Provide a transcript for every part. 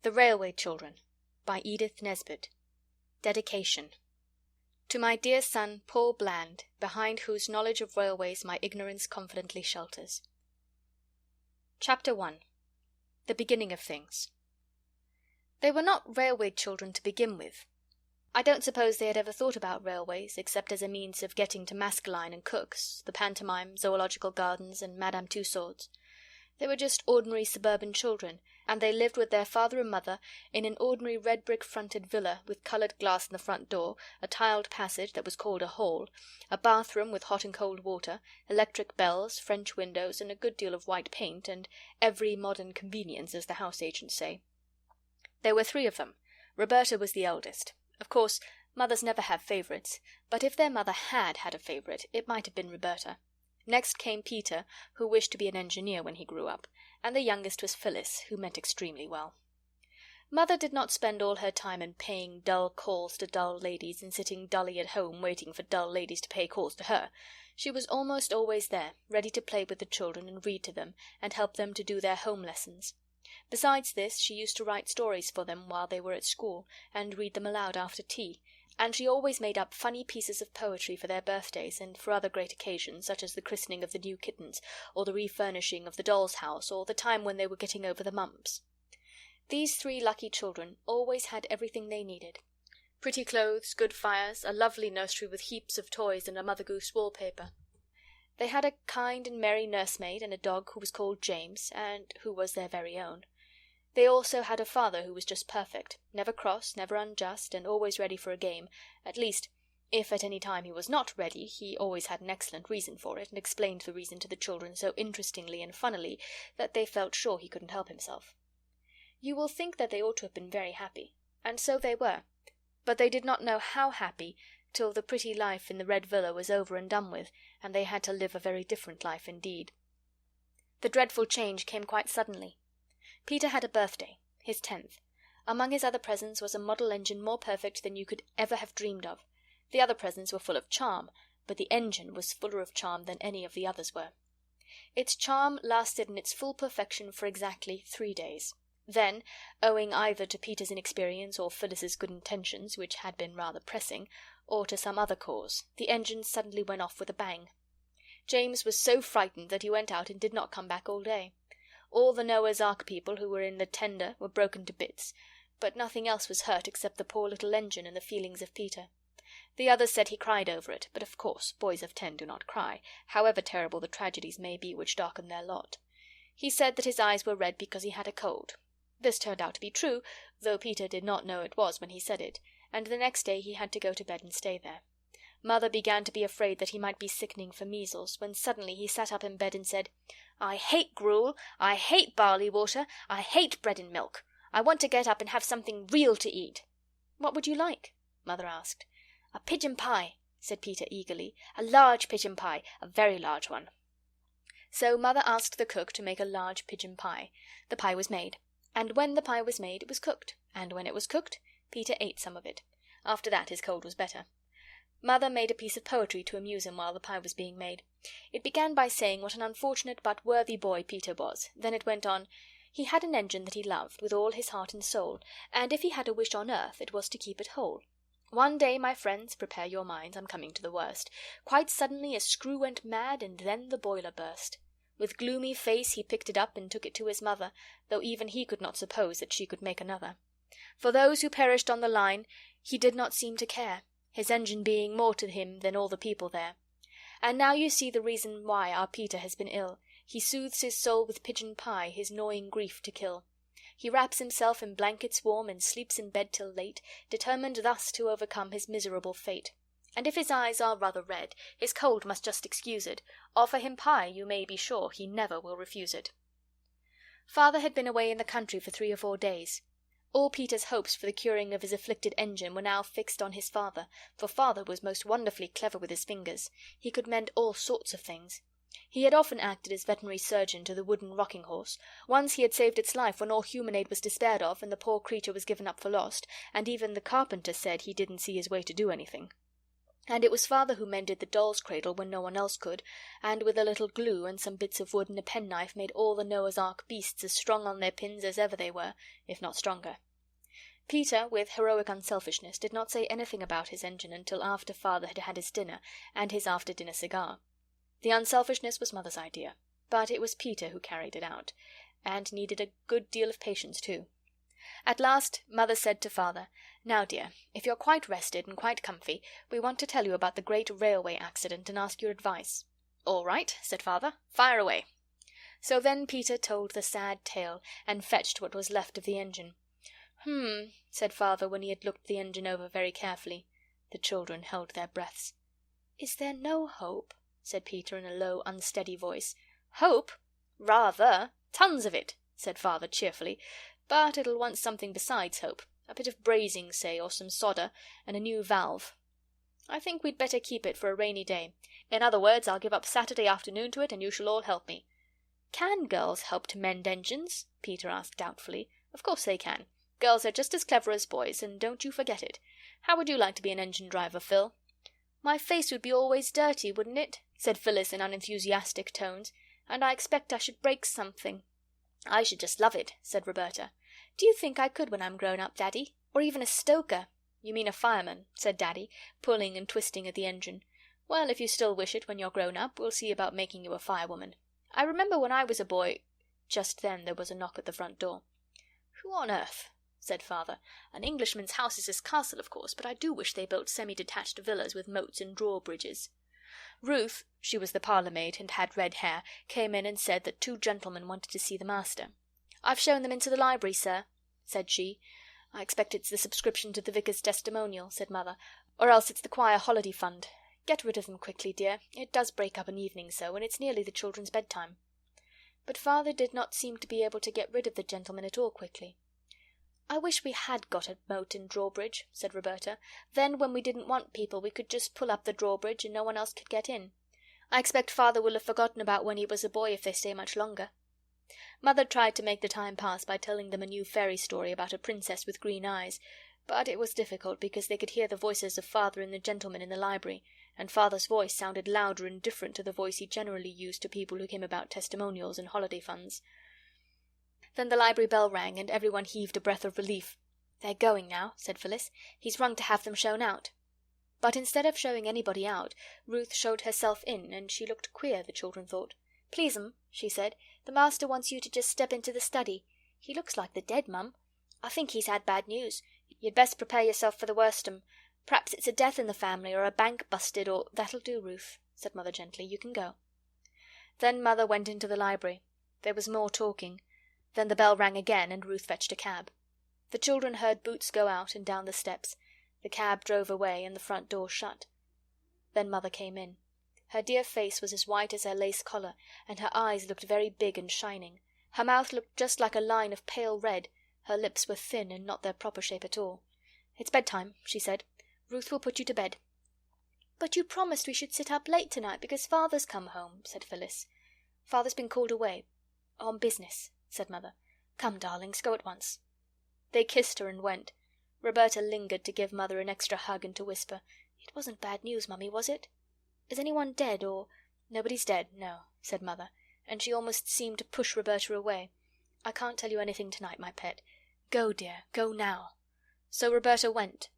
The Railway Children by Edith Nesbit. Dedication. To my dear son Paul Bland, behind whose knowledge of railways my ignorance confidently shelters. Chapter 1. The Beginning of Things. They were not railway children to begin with. I don't suppose they had ever thought about railways, except as a means of getting to Maskelyne and Cook's, the pantomime, zoological gardens, and Madame Tussaud's. They were just ordinary suburban children, and they lived with their father and mother in an ordinary red-brick-fronted villa with coloured glass in the front door, a tiled passage that was called a hall, a bathroom with hot and cold water, electric bells, French windows, and a good deal of white paint, and every modern convenience, as the house agents say. There were 3 of them. Roberta was the eldest. Of course, mothers never have favourites, but if their mother had had a favourite, it might have been Roberta. Next came Peter, who wished to be an engineer when he grew up, and the youngest was Phyllis, who meant extremely well. Mother did not spend all her time in paying dull calls to dull ladies and sitting dully at home waiting for dull ladies to pay calls to her. She was almost always there, ready to play with the children and read to them, and help them to do their home lessons. Besides this, she used to write stories for them while they were at school, and read them aloud after tea, and she always made up funny pieces of poetry for their birthdays and for other great occasions, such as the christening of the new kittens, or the refurnishing of the doll's house, or the time when they were getting over the mumps. These 3 lucky children always had everything they needed: pretty clothes, good fires, a lovely nursery with heaps of toys and a Mother Goose wallpaper. They had a kind and merry nursemaid and a dog who was called James, and who was their very own. They also had a father who was just perfect, never cross, never unjust, and always ready for a game. At least, if at any time he was not ready, he always had an excellent reason for it, and explained the reason to the children so interestingly and funnily that they felt sure he couldn't help himself. You will think that they ought to have been very happy, and so they were, but they did not know how happy till the pretty life in the red villa was over and done with, and they had to live a very different life indeed. The dreadful change came quite suddenly. Peter had a birthday, his 10th. Among his other presents was a model engine more perfect than you could ever have dreamed of. The other presents were full of charm, but the engine was fuller of charm than any of the others were. Its charm lasted in its full perfection for exactly 3 days. Then, owing either to Peter's inexperience or Phyllis's good intentions, which had been rather pressing, or to some other cause, the engine suddenly went off with a bang. James was so frightened that he went out and did not come back all day. All the Noah's Ark people who were in the tender were broken to bits, but nothing else was hurt except the poor little engine and the feelings of Peter. The others said he cried over it, but of course boys of 10 do not cry, however terrible the tragedies may be which darken their lot. He said that his eyes were red because he had a cold. This turned out to be true, though Peter did not know it was when he said it, and the next day he had to go to bed and stay there. Mother began to be afraid that he might be sickening for measles, when suddenly he sat up in bed and said, "I hate gruel, I hate barley water, I hate bread and milk. I want to get up and have something real to eat." "What would you like?" Mother asked. "A pigeon pie," said Peter eagerly. "A large pigeon pie, a very large one." So Mother asked the cook to make a large pigeon pie. The pie was made, and when the pie was made it was cooked, and when it was cooked Peter ate some of it. After that his cold was better. Mother made a piece of poetry to amuse him while the pie was being made. It began by saying what an unfortunate but worthy boy Peter was. Then it went on, he had an engine that he loved with all his heart and soul, and if he had a wish on earth it was to keep it whole. One day, my friends, prepare your minds, I'm coming to the worst. Quite suddenly a screw went mad, and then the boiler burst. With gloomy face he picked it up and took it to his mother, though even he could not suppose that she could make another. For those who perished on the line he did not seem to care, his engine being more to him than all the people there. And now you see the reason why our Peter has been ill. He soothes his soul with pigeon pie, his gnawing grief to kill. He wraps himself in blankets warm and sleeps in bed till late, determined thus to overcome his miserable fate. And if his eyes are rather red, his cold must just excuse it. Offer him pie, you may be sure he never will refuse it. Father had been away in the country for 3 or 4 days. All Peter's hopes for the curing of his afflicted engine were now fixed on his father, for father was most wonderfully clever with his fingers. He could mend all sorts of things. He had often acted as veterinary surgeon to the wooden rocking horse. Once he had saved its life when all human aid was despaired of and the poor creature was given up for lost, and even the carpenter said he didn't see his way to do anything. And it was father who mended the doll's cradle when no one else could, and with a little glue and some bits of wood and a penknife made all the Noah's Ark beasts as strong on their pins as ever they were, if not stronger. Peter, with heroic unselfishness, did not say anything about his engine until after father had had his dinner and his after-dinner cigar. The unselfishness was mother's idea, but it was Peter who carried it out, and needed a good deal of patience too. At last mother said to father, "Now, dear, if you're quite rested and quite comfy, we want to tell you about the great railway accident and ask your advice." "All right," said father, "fire away." So then Peter told the sad tale, and fetched what was left of the engine. Said father when he had looked the engine over very carefully. The children held their breaths. "Is there no hope?" said Peter in a low, unsteady voice. "Hope? Rather! Tons of it," said father cheerfully. "But it'll want something besides hope. A bit of brazing, say, or some solder, and a new valve. I think we'd better keep it for a rainy day. In other words, I'll give up Saturday afternoon to it, and you shall all help me." "Can girls help to mend engines?" Peter asked doubtfully. "Of course they can. Girls are just as clever as boys, and don't you forget it. How would you like to be an engine driver, Phil?" "My face would be always dirty, wouldn't it?" said Phyllis in unenthusiastic tones. "And I expect I should break something." "I should just love it," said Roberta. "Do you think I could when I'm grown up, Daddy? Or even a stoker?" "You mean a fireman," said Daddy, pulling and twisting at the engine. "Well, if you still wish it when you're grown up, we'll see about making you a firewoman. I remember when I was a boy—" Just then there was a knock at the front door. "Who on earth?" said father. "An Englishman's house is his castle, of course, but I do wish they built semi-detached villas with moats and drawbridges." Ruth, she was the parlour-maid and had red hair, came in and said that 2 gentlemen wanted to see the master. "I've shown them into the library, sir," said she. "I expect it's the subscription to the vicar's testimonial," said mother, "or else it's the choir holiday fund. Get rid of them quickly, dear. It does break up an evening so, and it's nearly the children's bedtime." But father did not seem to be able to get rid of the gentlemen at all quickly. "I wish we had got a moat and drawbridge," said Roberta. "Then when we didn't want people we could just pull up the drawbridge and no one else could get in. I expect father will have forgotten about when he was a boy if they stay much longer." Mother tried to make the time pass by telling them a new fairy story about a princess with green eyes, but it was difficult because they could hear the voices of father and the gentlemen in the library, and father's voice sounded louder and different to the voice he generally used to people who came about testimonials and holiday funds. Then the library bell rang, and everyone heaved a breath of relief. "They're going now," said Phyllis. "He's rung to have them shown out." But instead of showing anybody out, Ruth showed herself in, and she looked queer, the children thought. "Please, 'm," she said, "the master wants you to just step into the study. He looks like the dead, Mum. I think he's had bad news. You'd best prepare yourself for the worst, 'm. Perhaps it's a death in the family, or a bank busted, or—" "That'll do, Ruth," said Mother gently. "You can go." Then Mother went into the library. There was more talking. Then the bell rang again, and Ruth fetched a cab. The children heard boots go out and down the steps. The cab drove away, and the front door shut. Then Mother came in. Her dear face was as white as her lace collar, and her eyes looked very big and shining. Her mouth looked just like a line of pale red. Her lips were thin and not their proper shape at all. "It's bedtime," she said. "Ruth will put you to bed." "But you promised we should sit up late tonight because father's come home," said Phyllis. "Father's been called away. On business," said Mother. "Come, darlings, go at once." They kissed her and went. Roberta lingered to give Mother an extra hug and to whisper, "It wasn't bad news, Mummy, was it? Is anyone dead, or—" "Nobody's dead, no," said Mother, and she almost seemed to push Roberta away. "I can't tell you anything tonight, my pet. Go, dear, go now." So Roberta went.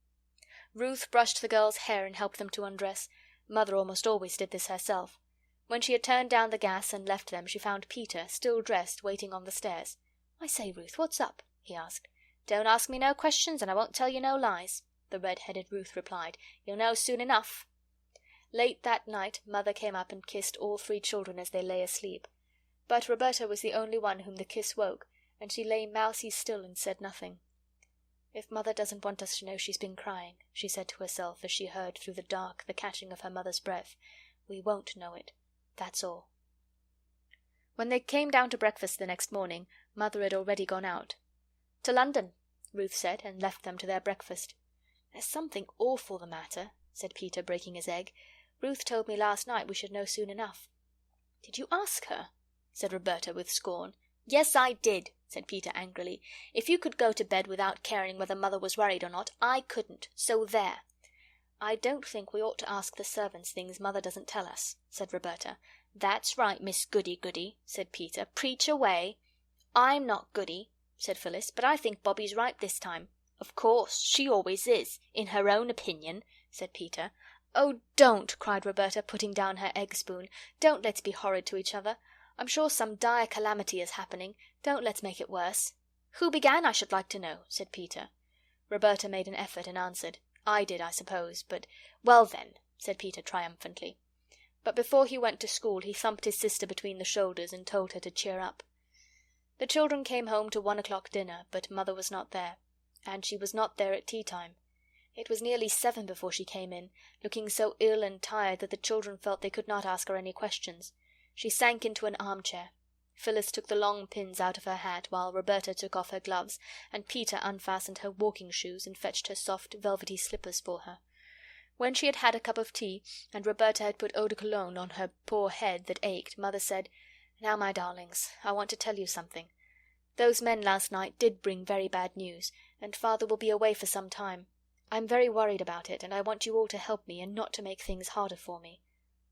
Ruth brushed the girls' hair and helped them to undress. Mother almost always did this herself. When she had turned down the gas and left them, she found Peter, still dressed, waiting on the stairs. "I say, Ruth, what's up?" he asked. "Don't ask me no questions, and I won't tell you no lies," the red-headed Ruth replied. "You'll know soon enough." Late that night Mother came up and kissed all 3 children as they lay asleep. But Roberta was the only one whom the kiss woke, and she lay mousy still and said nothing. "If Mother doesn't want us to know she's been crying," she said to herself as she heard through the dark the catching of her mother's breath, "we won't know it. That's all." When they came down to breakfast the next morning, Mother had already gone out. "To London," Ruth said, and left them to their breakfast. "There's something awful the matter," said Peter, breaking his egg. "Ruth told me last night we should know soon enough." "Did you ask her?" said Roberta with scorn. "Yes, I did," said Peter angrily. "If you could go to bed without caring whether Mother was worried or not, I couldn't. So there." "I don't think we ought to ask the servants things Mother doesn't tell us," said Roberta. "That's right, Miss Goody-Goody," said Peter. "Preach away." "I'm not Goody," said Phyllis, "but I think Bobbie's right this time." "Of course, she always is, in her own opinion," said Peter. "Oh, don't!" cried Roberta, putting down her egg spoon. "Don't let's be horrid to each other. I'm sure some dire calamity is happening. Don't let's make it worse." "Who began, I should like to know?" said Peter. Roberta made an effort and answered. "I did, I suppose, but—" "Well, then," said Peter triumphantly. But before he went to school he thumped his sister between the shoulders and told her to cheer up. The children came home to 1 o'clock dinner, but Mother was not there. And she was not there at tea-time. It was nearly 7 before she came in, looking so ill and tired that the children felt they could not ask her any questions. She sank into an armchair. Phyllis took the long pins out of her hat, while Roberta took off her gloves, and Peter unfastened her walking shoes and fetched her soft velvety slippers for her. When she had had a cup of tea, and Roberta had put eau de cologne on her poor head that ached, Mother said, "Now, my darlings, I want to tell you something. Those men last night did bring very bad news, and Father will be away for some time. I'm very worried about it, and I want you all to help me and not to make things harder for me."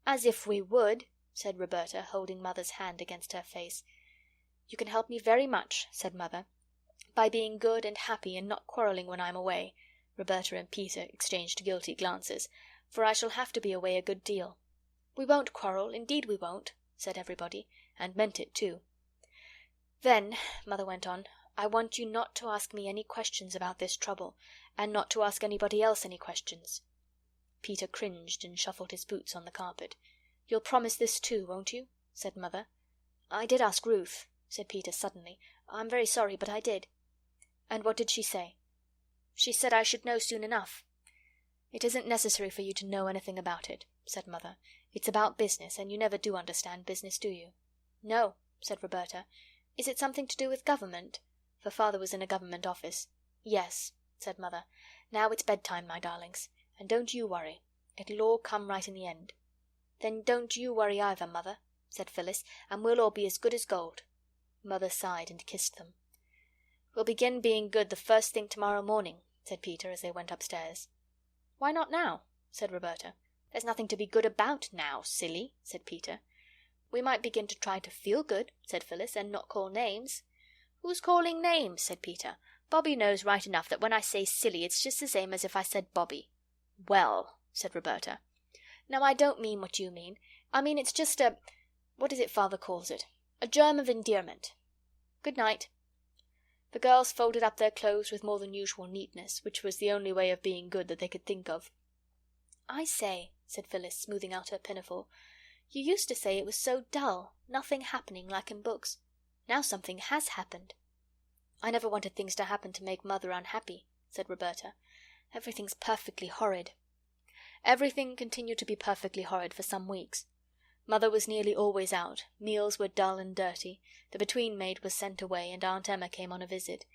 "As if we would," said Roberta, holding Mother's hand against her face. "You can help me very much," said Mother, "by being good and happy and not quarrelling when I'm away." Roberta and Peter exchanged guilty glances, "for I shall have to be away a good deal." "We won't quarrel, indeed we won't," said everybody, and meant it too. "Then," Mother went on, "I want you not to ask me any questions about this trouble, and not to ask anybody else any questions." Peter cringed and shuffled his boots on the carpet. "You'll promise this too, won't you?" said Mother. "I did ask Ruth," said Peter suddenly. "I'm very sorry, but I did." "And what did she say?" "She said I should know soon enough." "It isn't necessary for you to know anything about it," said Mother. "It's about business, and you never do understand business, do you?" "No," said Roberta. "Is it something to do with government?" For Father was in a government office. "Yes," said Mother. "Now it's bedtime, my darlings, and don't you worry. It'll all come right in the end." "Then don't you worry either, Mother," said Phyllis, "and we'll all be as good as gold." Mother sighed and kissed them. "We'll begin being good the first thing tomorrow morning," said Peter as they went upstairs. "Why not now?" said Roberta. "There's nothing to be good about now, silly," said Peter. "We might begin to try to feel good," said Phyllis, "and not call names." "Who's calling names?" said Peter. "Bobbie knows right enough that when I say silly it's just the same as if I said Bobbie." "Well," said Roberta. "Now I don't mean what you mean. I mean it's just what is it Father calls it? A germ of endearment. Good night." The girls folded up their clothes with more than usual neatness, which was the only way of being good that they could think of. "I say," said Phyllis, smoothing out her pinafore, "you used to say it was so dull, nothing happening like in books. Now something has happened." "I never wanted things to happen to make Mother unhappy," said Roberta. "Everything's perfectly horrid." Everything continued to be perfectly horrid for some weeks. Mother was nearly always out, meals were dull and dirty, the between-maid was sent away, and Aunt Emma came on a visit.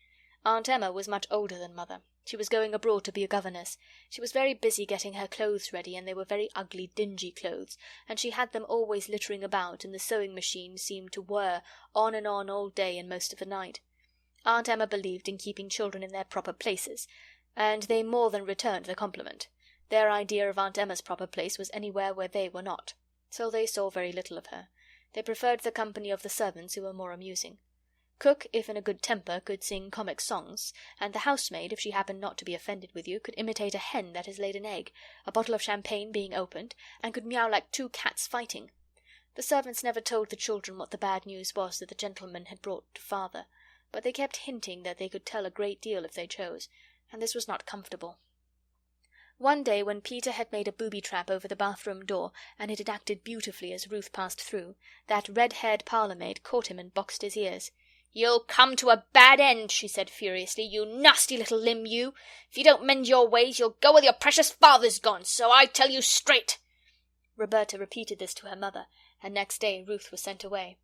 Aunt Emma was much older than Mother. She was going abroad to be a governess. She was very busy getting her clothes ready, and they were very ugly, dingy clothes, and she had them always littering about, and the sewing-machine seemed to whir on and on all day and most of the night. Aunt Emma believed in keeping children in their proper places, and they more than returned the compliment. Their idea of Aunt Emma's proper place was anywhere where they were not. So they saw very little of her. They preferred the company of the servants, who were more amusing. Cook, if in a good temper, could sing comic songs, and the housemaid, if she happened not to be offended with you, could imitate a hen that has laid an egg, a bottle of champagne being opened, and could meow like 2 cats fighting. The servants never told the children what the bad news was that the gentleman had brought to Father, but they kept hinting that they could tell a great deal if they chose, and this was not comfortable. One day, when Peter had made a booby-trap over the bathroom door, and it had acted beautifully as Ruth passed through, that red-haired parlour-maid caught him and boxed his ears. "You'll come to a bad end," she said furiously, "you nasty little limb, you! If you don't mend your ways, you'll go where your precious father's gone, so I tell you straight." Roberta repeated this to her mother, and next day Ruth was sent away.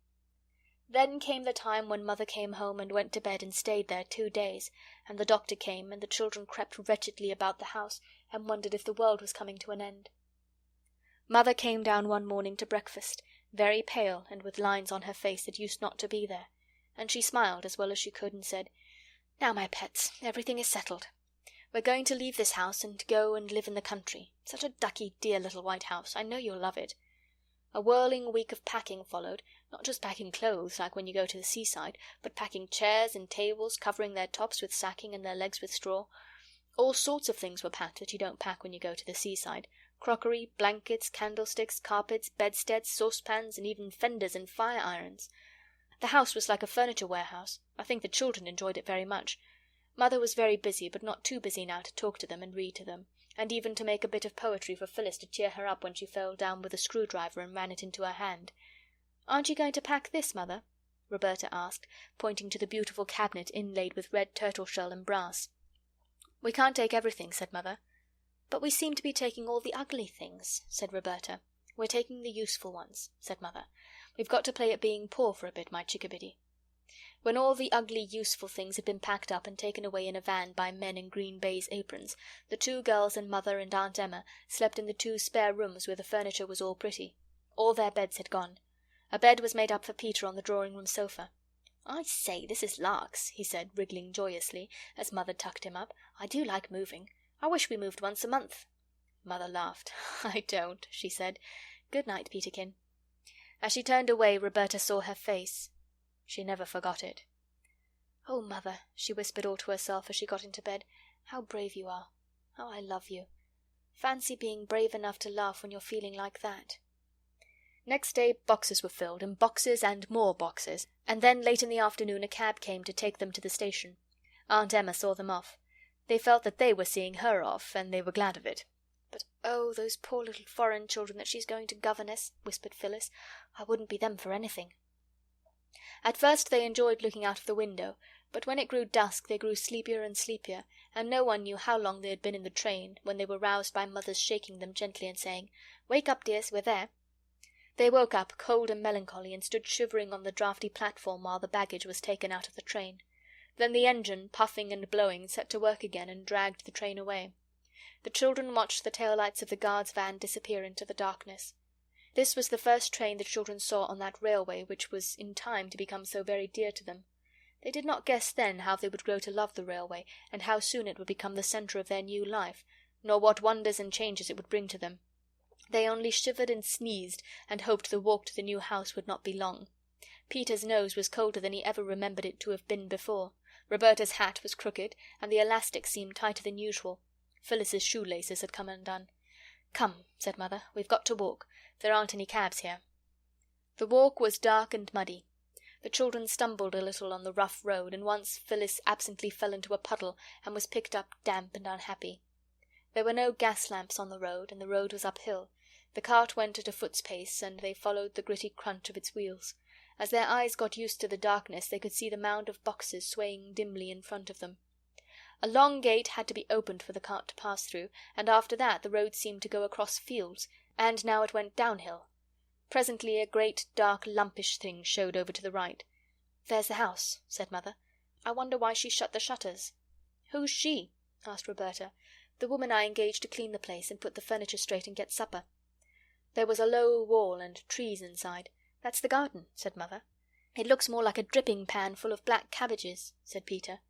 Then came the time when Mother came home and went to bed and stayed there 2 days, and the doctor came, and the children crept wretchedly about the house and wondered if the world was coming to an end. Mother came down one morning to breakfast, very pale and with lines on her face that used not to be there, and she smiled as well as she could and said, "Now, my pets, everything is settled. We're going to leave this house and go and live in the country. Such a ducky, dear little white house. I know you'll love it." A whirling week of packing followed, not just packing clothes like when you go to the seaside, but packing chairs and tables, covering their tops with sacking and their legs with straw. All sorts of things were packed that you don't pack when you go to the seaside: crockery, blankets, candlesticks, carpets, bedsteads, saucepans, and even fenders and fire-irons. The house was like a furniture warehouse. I think the children enjoyed it very much. Mother was very busy, but not too busy now to talk to them and read to them, and even to make a bit of poetry for Phyllis to cheer her up when she fell down with a screwdriver and ran it into her hand. "Aren't you going to pack this, Mother?" Roberta asked, pointing to the beautiful cabinet inlaid with red turtle-shell and brass. "We can't take everything," said Mother. "But we seem to be taking all the ugly things," said Roberta. "We're taking the useful ones," said Mother. "We've got to play at being poor for a bit, my chickabiddy." When all the ugly, useful things had been packed up and taken away in a van by men in green baize aprons, the two girls and Mother and Aunt Emma slept in the two spare rooms where the furniture was all pretty. All their beds had gone. A bed was made up for Peter on the drawing-room sofa. "I say, this is larks," he said, wriggling joyously, as Mother tucked him up. "I do like moving. I wish we moved once a month." Mother laughed. "I don't," she said. "Good night, Peterkin." As she turned away, Roberta saw her face. She never forgot it. "Oh, Mother," she whispered all to herself as she got into bed, "how brave you are. How I love you. Fancy being brave enough to laugh when you're feeling like that." Next day boxes were filled, and boxes and more boxes, and then late in the afternoon a cab came to take them to the station. Aunt Emma saw them off. They felt that they were seeing her off, and they were glad of it. "But oh, those poor little foreign children that she's going to governess," whispered Phyllis. "I wouldn't be them for anything." At first they enjoyed looking out of the window, but when it grew dusk they grew sleepier and sleepier, and no one knew how long they had been in the train when they were roused by Mother's shaking them gently and saying, "Wake up, dears, we're there." They woke up cold and melancholy, and stood shivering on the draughty platform while the baggage was taken out of the train. Then the engine, puffing and blowing, set to work again and dragged the train away. The children watched the tail lights of the guard's van disappear into the darkness. This was the first train the children saw on that railway which was in time to become so very dear to them. They did not guess then how they would grow to love the railway, and how soon it would become the centre of their new life, nor what wonders and changes it would bring to them. They only shivered and sneezed, and hoped the walk to the new house would not be long. Peter's nose was colder than he ever remembered it to have been before. Roberta's hat was crooked, and the elastic seemed tighter than usual. Phyllis's shoelaces had come undone. "Come," said Mother, "we've got to walk. There aren't any cabs here." The walk was dark and muddy. The children stumbled a little on the rough road, and once Phyllis absently fell into a puddle and was picked up damp and unhappy. There were no gas lamps on the road, and the road was uphill. The cart went at a foot's pace, and they followed the gritty crunch of its wheels. As their eyes got used to the darkness they could see the mound of boxes swaying dimly in front of them. A long gate had to be opened for the cart to pass through, and after that the road seemed to go across fields, and now it went downhill. Presently a great, dark, lumpish thing showed over to the right. "There's the house," said Mother. "I wonder why she shut the shutters." "Who's she?" asked Roberta. "The woman I engaged to clean the place and put the furniture straight and get supper." There was a low wall and trees inside. "That's the garden," said Mother. "It looks more like a dripping pan full of black cabbages," said Peter.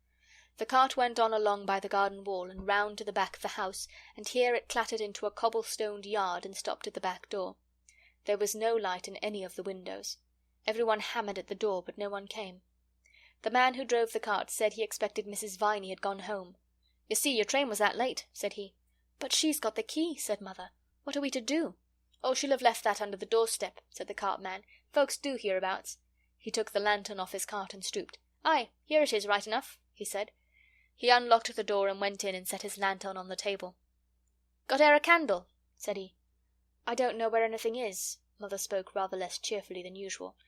The cart went on along by the garden wall and round to the back of the house, and here it clattered into a cobble-stoned yard and stopped at the back door. There was no light in any of the windows. Everyone hammered at the door, but no one came. The man who drove the cart said he expected Mrs. Viney had gone home. "You see, your train was that late," said he. "But she's got the key," said Mother. "What are we to do?" "Oh, she'll have left that under the doorstep," said the cartman. "Folks do hereabouts." He took the lantern off his cart and stooped. "Aye, here it is, right enough," he said. He unlocked the door and went in and set his lantern on the table. "Got e'er a candle?" said he. "I don't know where anything is." Mother spoke rather less cheerfully than usual.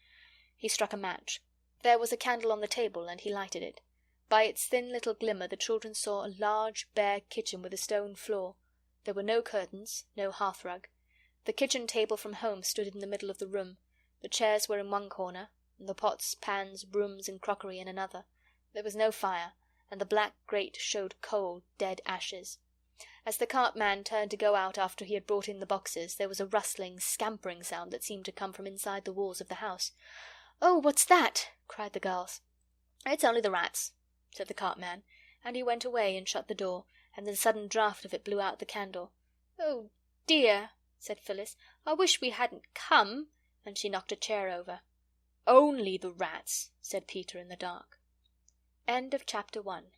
He struck a match. There was a candle on the table, and he lighted it. By its thin little glimmer the children saw a large, bare kitchen with a stone floor. There were no curtains, no hearthrug. The kitchen table from home stood in the middle of the room. The chairs were in one corner, and the pots, pans, brooms, and crockery in another. There was no fire, and the black grate showed cold, dead ashes. As the cartman turned to go out after he had brought in the boxes, there was a rustling, scampering sound that seemed to come from inside the walls of the house. "Oh, what's that?" cried the girls. "It's only the rats," said the cartman, and he went away and shut the door, and the sudden draught of it blew out the candle. "Oh, dear," said Phyllis, "I wish we hadn't come," and she knocked a chair over. "Only the rats," said Peter in the dark. End of chapter 1.